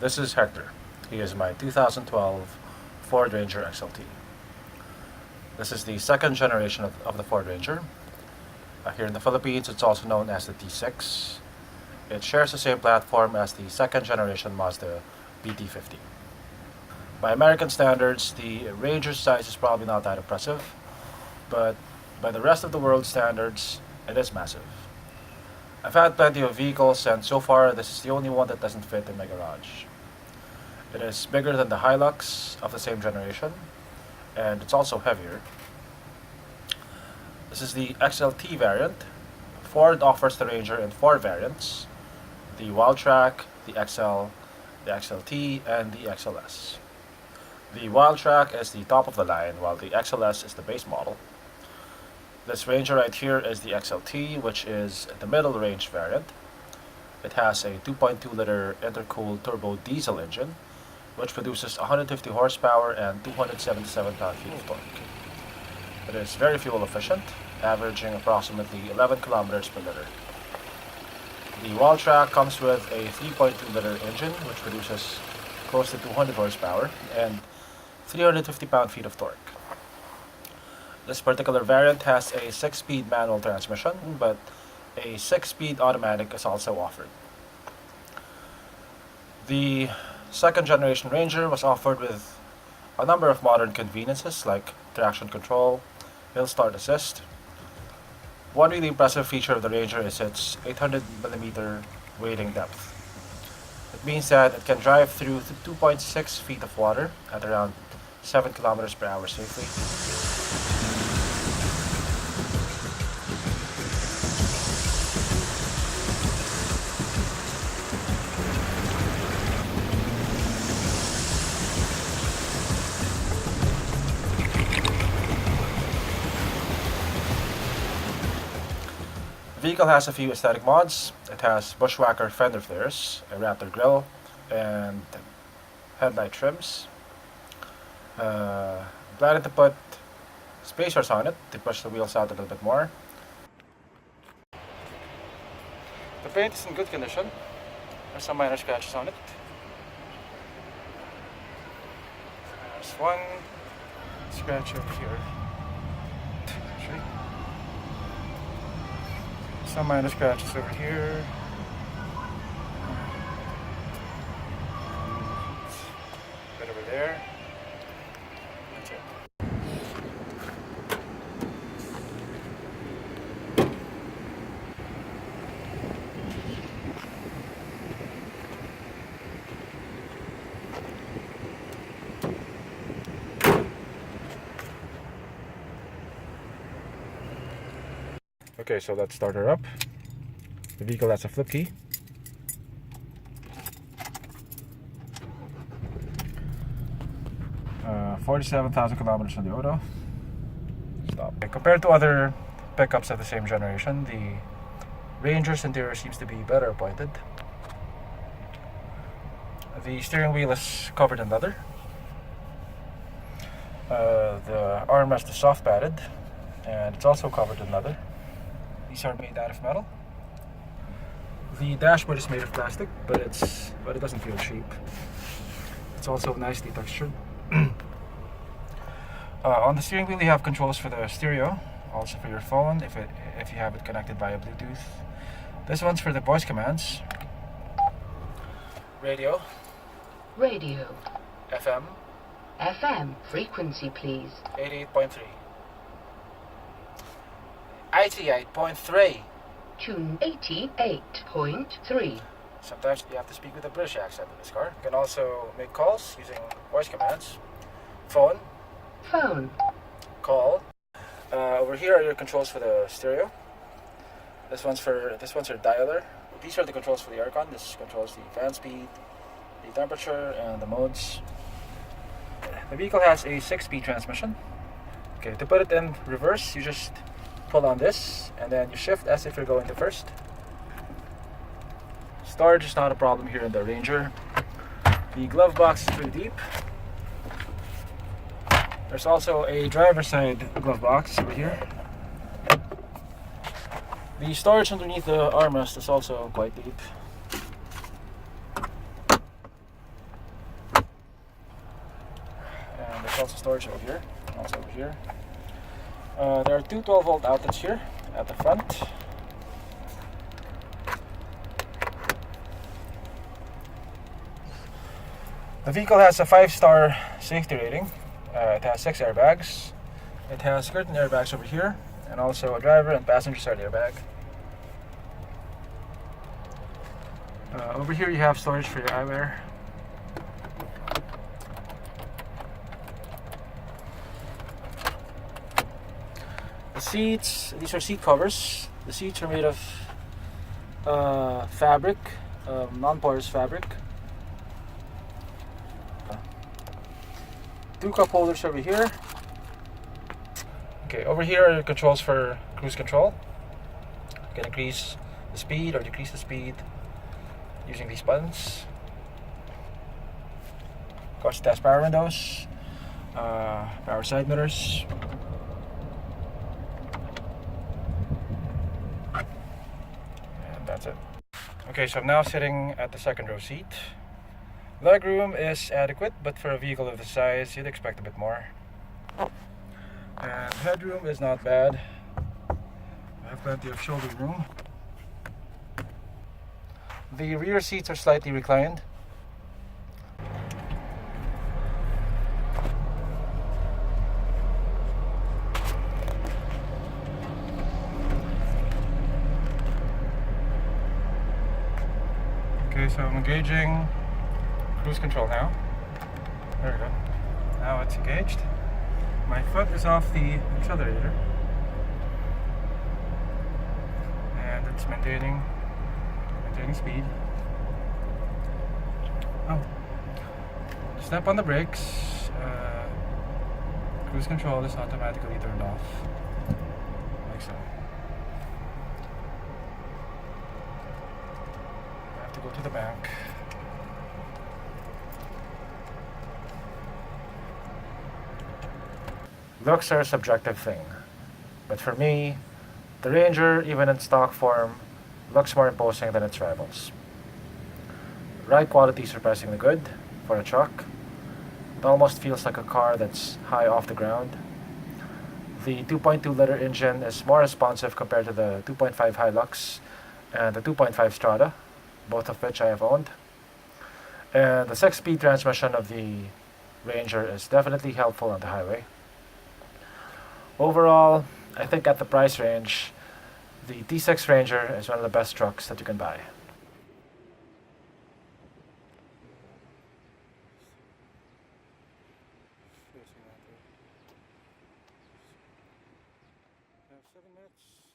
This is Hector. He is my 2012 Ford Ranger XLT. This is the second generation of the Ford Ranger. Here in the Philippines, it's also known as the T6. It shares the same platform as the second generation Mazda BT50. By American standards, the Ranger's size is probably not that impressive, but by the rest of the world's standards, it is massive. I've had plenty of vehicles, and so far this is the only one that doesn't fit in my garage. It is bigger than the Hilux of the same generation, and it's also heavier. This is the XLT variant. Ford offers the Ranger in 4 variants: the Wildtrak, the XL, the XLT, and the XLS. The Wildtrak is the top of the line, while the XLS is the base model. This Ranger right here is the XLT, which is the middle range variant. It has a 2.2-liter intercooled turbo diesel engine, which produces 150 horsepower and 277 pound-feet of torque. It is very fuel efficient, averaging approximately 11 kilometers per liter. The Wildtrak comes with a 3.2-liter engine, which produces close to 200 horsepower and 350 pound-feet of torque. This particular variant has a 6-speed manual transmission, but a 6-speed automatic is also offered. The second generation Ranger was offered with a number of modern conveniences like traction control, hill start assist. One really impressive feature of the Ranger is its 800mm wading depth. It means that it can drive through 2.6 feet of water at around 7 kilometers per hour safely. The vehicle has a few aesthetic mods. It has bushwhacker fender flares, a Raptor grille, and headlight trims. Planning to put spacers on it to push the wheels out a little bit more. The paint is in good condition. There's some minor scratches on it. There's one scratch over here. Actually, some minor scratches over here. A bit over there. That's it. Okay, so let's start her up. The vehicle has a flip key. Uh, 47,000 kilometers on the auto. Stop. Okay, compared to other pickups of the same generation, the Ranger's interior seems to be better appointed. The steering wheel is covered in leather. The armrest is soft padded, and it's also covered in leather. These are made out of metal. The dashboard is made of plastic, but it doesn't feel cheap. It's also nicely textured. On the steering wheel, you have controls for the stereo, also for your phone if you have it connected via Bluetooth. This one's for the voice commands. Radio. Radio. FM. FM. Frequency, please. 88.3. 88.3. Tune 88.3. Sometimes you have to speak with a British accent in this car. You can also make calls using voice commands. Phone. Phone. Call. Over here are your controls for the stereo. This one's your dialer. These are the controls for the aircon. This controls the fan speed, the temperature, and the modes. The vehicle has a 6-speed transmission. Okay, to put it in reverse, you just pull on this, and then you shift as if you're going to first. Storage is not a problem here in the Ranger. The glove box is pretty deep. There's also a driver's side glove box over here. The storage underneath the armrest is also quite deep. There's also storage over here, also over here. There are two 12-volt outlets here at the front. The vehicle has a 5-star safety rating. It has 6 airbags. It has curtain airbags over here, and also a driver and passenger side airbag. Over here you have storage for your eyewear. The seats, these are seat covers. The seats are made of fabric, non-porous fabric. Two cup holders over here. Okay, over here are controls for cruise control. You can increase the speed or decrease the speed using these buttons. Of course, it has power windows, power side mirrors. And that's it. Okay, so I'm now sitting at the second row seat. Legroom is adequate, but for a vehicle of this size, you'd expect a bit more. And headroom is not bad. I have plenty of shoulder room. The rear seats are slightly reclined. Okay, so I'm engaging cruise control now. There we go. Now it's engaged. My foot is off the accelerator. And it's maintaining speed. Oh. Step on the brakes. Cruise control is automatically turned off. Like so. I have to go to the bank. Looks are a subjective thing, but for me, the Ranger, even in stock form, looks more imposing than its rivals. Ride quality is surprisingly good for a truck. It almost feels like a car that's high off the ground. The 2.2-liter engine is more responsive compared to the 2.5 Hilux and the 2.5 Strada, both of which I have owned. And the 6-speed transmission of the Ranger is definitely helpful on the highway. Overall, I think at the price range, the T6 Ranger is one of the best trucks that you can buy. We have 7 minutes.